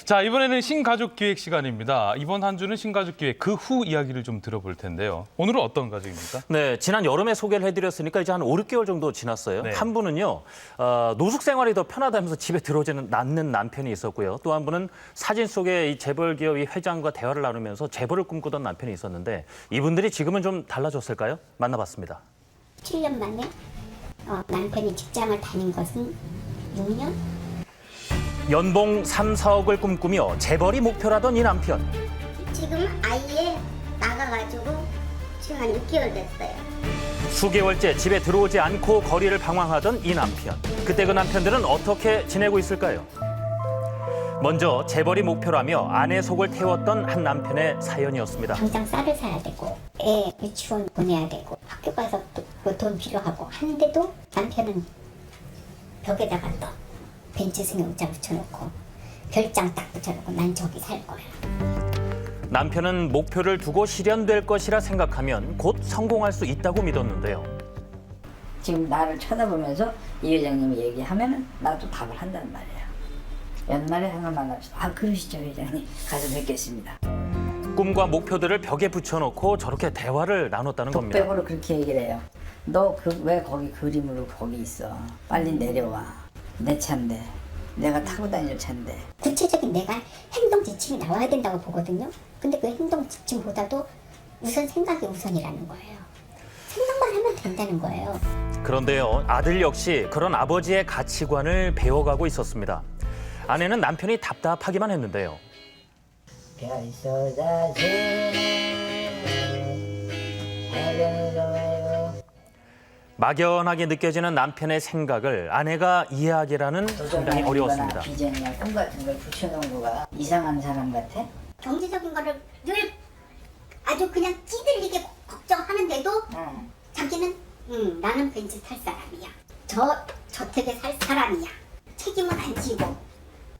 자, 이번에는 신가족 기획 시간입니다. 이번 한 주는 신가족 기획 그 후 이야기를 좀 들어볼 텐데요. 오늘은 어떤 가족입니까? 네, 지난 여름에 소개를 해드렸으니까 이제 한 5, 6개월 정도 지났어요. 네. 한 분은요, 노숙 생활이 더 편하다면서 집에 들어오지는 않는 남편이 있었고요. 또 한 분은 사진 속에 이 재벌 기업의 회장과 대화를 나누면서 재벌을 꿈꾸던 남편이 있었는데 이분들이 지금은 좀 달라졌을까요? 만나봤습니다. 7년 만에 남편이 직장을 다닌 것은 6년? 연봉 3, 4억을 꿈꾸며 재벌이 목표라던 이 남편. 지금 아예 나가가지고 지금 한 6개월 됐어요. 수개월째 집에 들어오지 않고 거리를 방황하던 이 남편. 그때 그 남편들은 어떻게 지내고 있을까요? 먼저 재벌이 목표라며 아내 속을 태웠던 한 남편의 사연이었습니다. 당장 쌀을 사야 되고 애 유치원 보내야 되고 학교 가서 또 돈 필요하고 하는데도 남편은 벽에다가 또 벤츠승에 의자 붙여놓고 별장 딱 붙여놓고 난 저기 살 거야. 남편은 목표를 두고 실현될 것이라 생각하면 곧 성공할 수 있다고 믿었는데요. 지금 나를 쳐다보면서 이 회장님이 얘기하면 나도 답을 한단 말이에요. 연말에 한번 만납시다. 아 그러시죠 회장님. 가서 뵙겠습니다. 꿈과 목표들을 벽에 붙여놓고 저렇게 대화를 나눴다는 겁니다. 독백으로 그렇게 얘기를 해요. 너 왜 거기 그림으로 거기 있어. 빨리 내려와. 내 차인데. 내가 타고 다닐 차인데. 구체적인 내가 행동 지침이 나와야 된다고 보거든요. 근데 그 행동 지침보다도 우선 생각이 우선이라는 거예요. 생각만 하면 된다는 거예요. 그런데요, 아들 역시 그런 아버지의 가치관을 배워가고 있었습니다. 아내는 남편이 답답하기만 했는데요. 별이 쏟아지는 해변으로 와요. 막연하게 느껴지는 남편의 생각을 아내가 이해하기라는 상당히 어려웠습니다. 비전이나 꿈 같은 걸 붙여놓은 거가 이상한 사람 같아? 경제적인 거를 늘 아주 그냥 찌들리게 걱정하는데도 응. 자기는 나는 벤츠 탈 사람이야. 저 저택에 살 사람이야. 책임은 안 지고.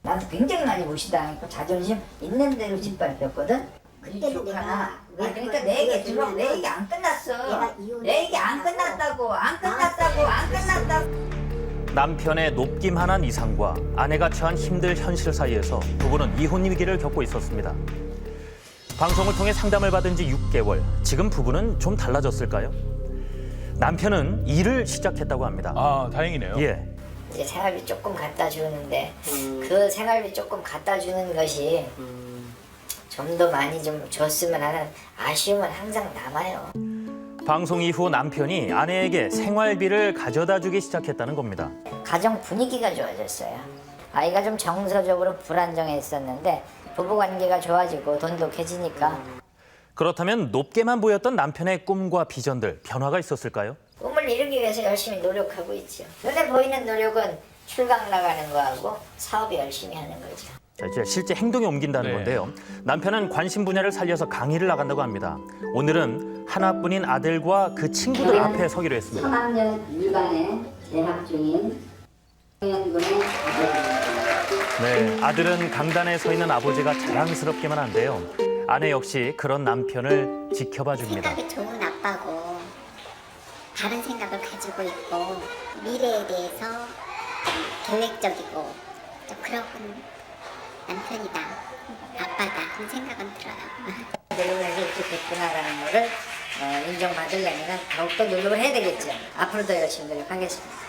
나도 굉장히 많이 무시당했고 자존심 있는 대로 짓밟혔거든. 그때는 내가 왜 그러니까 그걸 내 얘기 왜 들어. 내 그러냐면 얘기 안 끝났어. 내가 이혼을 내 얘기 안 하고 끝났다고. 안 끝났다고. 남편의 높기만한 이상과 아내가 처한 힘든 현실 사이에서 부부는 이혼 위기를 겪고 있었습니다. 방송을 통해 상담을 받은 지 6개월. 지금 부부는 좀 달라졌을까요? 남편은 일을 시작했다고 합니다. 아, 다행이네요. 예. 이제 생활비 조금 갖다 주는데 그 생활비 조금 갖다 주는 것이 좀 더 많이 좀 줬으면 하는 아쉬움은 항상 남아요. 방송 이후 남편이 아내에게 생활비를 가져다 주기 시작했다는 겁니다. 가정 분위기가 좋아졌어요. 아이가 좀 정서적으로 불안정했었는데 부부관계가 좋아지고 돈도 쾌지니까 그렇다면 높게만 보였던 남편의 꿈과 비전들, 변화가 있었을까요? 꿈을 이루기 위해서 열심히 노력하고 있죠. 눈에 보이는 노력은 출강 나가는 거하고 사업 열심히 하는 거죠. 자, 이제 실제 행동에 옮긴다는 네. 건데요. 남편은 관심 분야를 살려서 강의를 나간다고 합니다. 오늘은 하나뿐인 아들과 그 친구들 앞에 서기로 했습니다. 3학년 6반에 재학 중인 현군의 네, 아들은 강단에 서 있는 아버지가 자랑스럽기만 한데요. 아내 역시 그런 남편을 지켜봐 줍니다. 생각이 좋은 아빠고 다른 생각을 가지고 있고 미래에 대해서 좀 계획적이고 좀 그런 남편이다, 아빠다 하는 생각은 들어요. 노력을 이렇게 됐구나라는 거를 인정받으려면 더욱더 노력을 해야 되겠죠. 앞으로도 열심히 노력하겠습니다.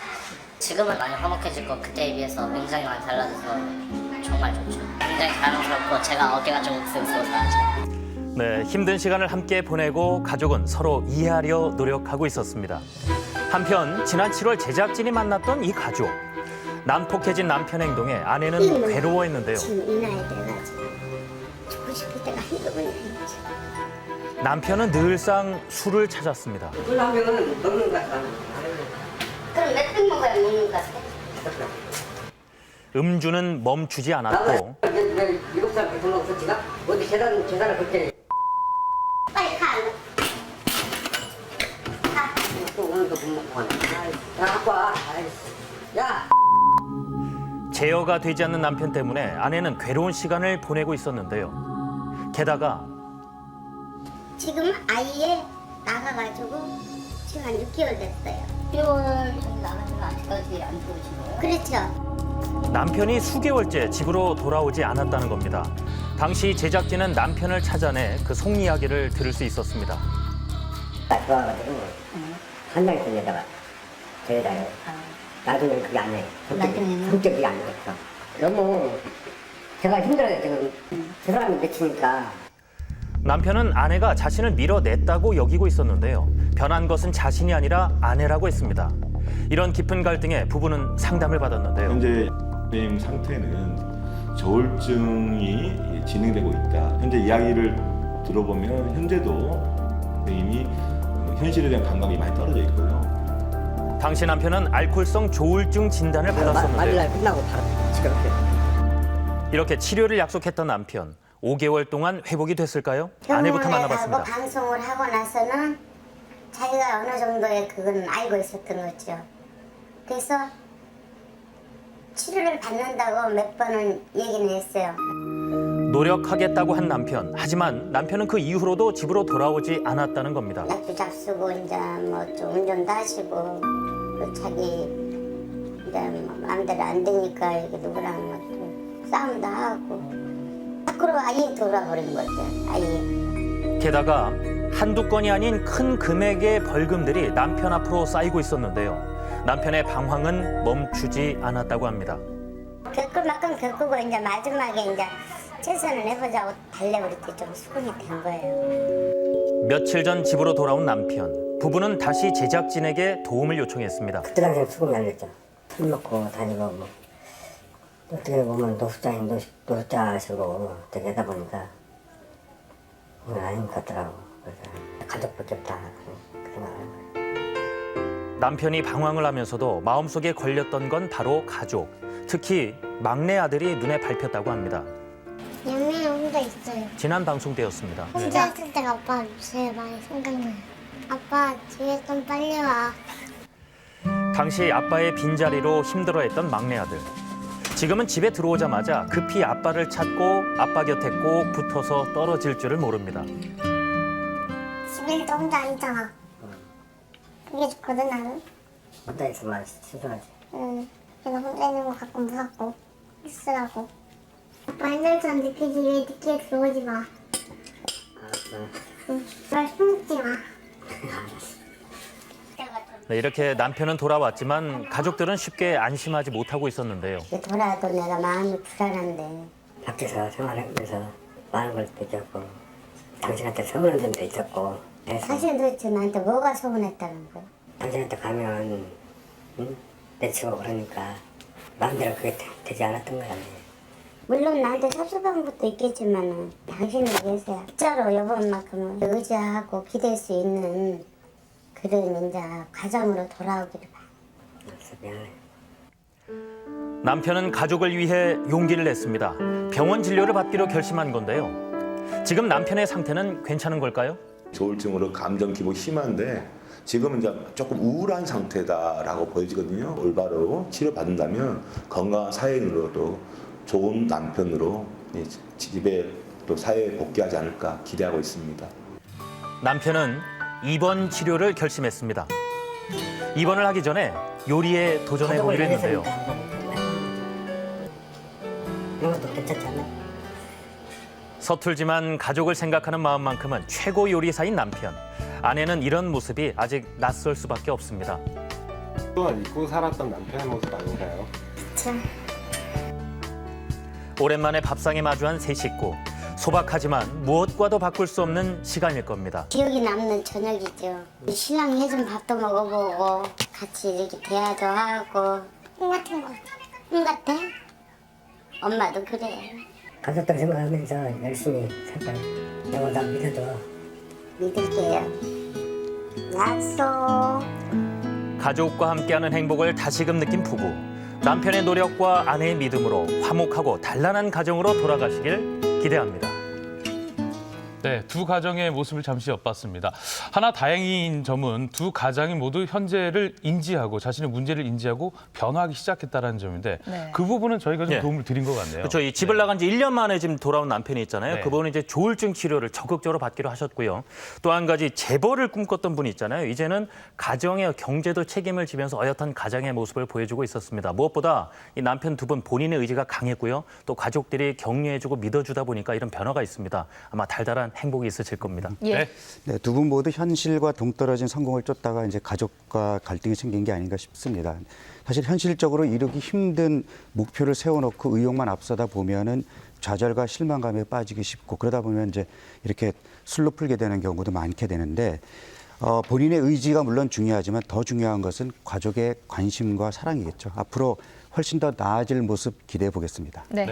지금은 많이 화목해지고 그때에 비해서 굉장히 많이 달라져서 정말 좋죠. 굉장히 자랑스럽고 제가 어깨가 좀 튼튼하죠. 네, 힘든 시간을 함께 보내고 가족은 서로 이해하려 노력하고 있었습니다. 한편 지난 7월 제작진이 만났던 이 가족. 난폭해진 남편 행동에 아내는 괴로워했는데요. 지금 이 나이 돼가지고 죽고 싶을 때가 한두 번이 아니지. 남편은 늘상 술을 찾았습니다. 끓라면 먹는 거 같아. 그럼 몇 병 먹어야 먹는 거 같아? 음주는 멈추지 않았고 왜 7살 배송 먹었어 지가? 어디 계산을 그렇게 빨리 가. 또 오늘도 못 먹고 가네. 야 아빠, 야. 제어가 되지 않는 남편 때문에 아내는 괴로운 시간을 보내고 있었는데요. 게다가 지금 아예 나가가지고 지금 한 6개월 됐어요. 6개월 전에 나가서 아직까지 안 들어오신 거예요? 그렇죠. 남편이 수개월째 집으로 돌아오지 않았다는 겁니다. 당시 제작진은 남편을 찾아내 그 속 이야기를 들을 수 있었습니다. 딱 좋아가지고 한 장에 던 여자가 저 여자예요. 나중에는 그게 안 해. 나중에는? 성격이 안 됐어. 너무 제가 힘들어요 지금. 저 사람이 미치니까. 남편은 아내가 자신을 밀어냈다고 여기고 있었는데요. 변한 것은 자신이 아니라 아내라고 했습니다. 이런 깊은 갈등에 부부는 상담을 받았는데요. 현재 선생님 상태는 저울증이 진행되고 있다. 현재 이야기를 들어보면 현재도 선생님이 현실에 대한 감각이 많이 떨어져 있고요. 당시 남편은 알코올성 조울증 진단을 말일날 받았었는데요. 끝나고 바로 지금 이렇게 치료를 약속했던 남편. 5개월 동안 회복이 됐을까요? 아내부터 만나봤습니다. 방송을 하고 나서는 자기가 어느 정도의 그건 알고 있었던 거죠. 그래서 치료를 받는다고 몇 번은 얘기는 했어요. 노력하겠다고 한 남편. 하지만 남편은 그 이후로도 집으로 돌아오지 않았다는 겁니다. 약도 잡수고 이제 뭐 좀 운전도 하시고 또 자기 이제 뭐 마음대로 안 되니까 이렇게 누구랑 뭐 싸움도 하고 밖으로 아예 돌아버린 거죠. 아예. 게다가 한두 건이 아닌 큰 금액의 벌금들이 남편 앞으로 쌓이고 있었는데요. 남편의 방황은 멈추지 않았다고 합니다. 겪을 만큼 겪고 이제 마지막에 이제 최선을 해보자고 달래버릴 때 좀 수긍이 된 거예요. 며칠 전 집으로 돌아온 남편. 부부는 다시 제작진에게 도움을 요청했습니다. 그때 당시에 수긍이 안 됐죠. 술 먹고 다니고 뭐 어떻게 보면 노숙자식으로 되게 하다 보니까 이건 아닌 것 같더라고. 그래서 가족밖에 없다 그 생각을 한 거예요. 남편이 방황을 하면서도 마음속에 걸렸던 건 바로 가족. 특히 막내 아들이 눈에 밟혔다고 합니다. 연민이 혼자 있어요. 지난 방송 때였습니다. 혼자 있을 때가 아빠 제일 많이 생각나요. 아빠 집에 좀 빨리 와. 당시 아빠의 빈자리로 힘들어했던 막내 아들. 지금은 집에 들어오자마자 급히 아빠를 찾고 아빠 곁에 꼭 붙어서 떨어질 줄을 모릅니다. 집에 도 혼자 안 있잖아. 그게 좋거든 나는. 혼자 있으면 실수하지. 응. 그래서 혼자 있는 거 가끔 무섭고 있으라고. 아빠 옛날처럼 느끼지 왜 늦게 들어오지 마. 알았어. 응. 말 숨지 마. 네, 이렇게 남편은 돌아왔지만 가족들은 쉽게 안심하지 못하고 있었는데요. 돌아도 내가 마음이 불안한데 밖에서 생활하면서 많은 걸 느꼈고 당신한테 서운한 점도 있었고 그래서 사실 도대체 나한테 뭐가 서운했다는 거야? 당신한테 가면 응? 내치고 그러니까 마음대로 그게 되지 않았던 거야. 물론 나한테 섭섭한 것도 있겠지만 당신을 위해서 진짜로 이번만큼은 의지하고 기댈 수 있는 그런 이제 가정으로 돌아오기를 바. 알았어, 미안해. 남편은 가족을 위해 용기를 냈습니다. 병원 진료를 받기로 결심한 건데요. 지금 남편의 상태는 괜찮은 걸까요? 조울증으로 감정 기복이 심한데 지금은 이제 조금 우울한 상태다라고 보여지거든요. 올바로 치료받는다면 건강한 사회인으로도 좋은 남편으로 집에 또 사회에 복귀하지 않을까 기대하고 있습니다. 남편은 입원 치료를 결심했습니다. 입원을 하기 전에 요리에 도전해 보기로 했는데요. 이런 것도 괜찮지 않나? 서툴지만 가족을 생각하는 마음만큼은 최고 요리사인 남편. 아내는 이런 모습이 아직 낯설 수밖에 없습니다. 또한 잊고 살았던 남편의 모습 아닌가요? 그쵸. 오랜만에 밥상에 마주한 세 식구. 소박하지만 무엇과도 바꿀 수 없는 시간일 겁니다. 기억이 남는 저녁이죠. 신랑이 해준 밥도 먹어보고 같이 이렇게 대화도 하고 꿈 같은 거. 꿈 같아? 엄마도 그래. 가족들 생각하면서 열심히 살까. 너나 믿어줘. 믿을게요. 약속. 가족과 함께하는 행복을 다시금 느낀 부부. 남편의 노력과 아내의 믿음으로 화목하고 단란한 가정으로 돌아가시길 기대합니다. 네, 두 가정의 모습을 잠시 엿봤습니다. 하나 다행인 점은 두 가정이 모두 현재를 인지하고 자신의 문제를 인지하고 변화하기 시작했다는 점인데 네. 그 부분은 저희가 좀 네. 도움을 드린 것 같네요. 그렇죠. 이 집을 나간 지 1년 만에 지금 돌아온 남편이 있잖아요. 네. 그분은 이제 조울증 치료를 적극적으로 받기로 하셨고요. 또 한 가지 재벌을 꿈꿨던 분이 있잖아요. 이제는 가정의 경제도 책임을 지면서 어엿한 가정의 모습을 보여주고 있었습니다. 무엇보다 이 남편 두 분 본인의 의지가 강했고요. 또 가족들이 격려해주고 믿어주다 보니까 이런 변화가 있습니다. 아마 달달한 행복이 있으실 겁니다. 예. 네. 네, 두 분 모두 현실과 동떨어진 성공을 쫓다가 이제 가족과 갈등이 생긴 게 아닌가 싶습니다. 사실 현실적으로 이루기 힘든 목표를 세워놓고 의욕만 앞서다 보면은 좌절과 실망감에 빠지기 쉽고 그러다 보면 이제 이렇게 술로 풀게 되는 경우도 많게 되는데 본인의 의지가 물론 중요하지만 더 중요한 것은 가족의 관심과 사랑이겠죠. 앞으로 훨씬 더 나아질 모습 기대해 보겠습니다. 네.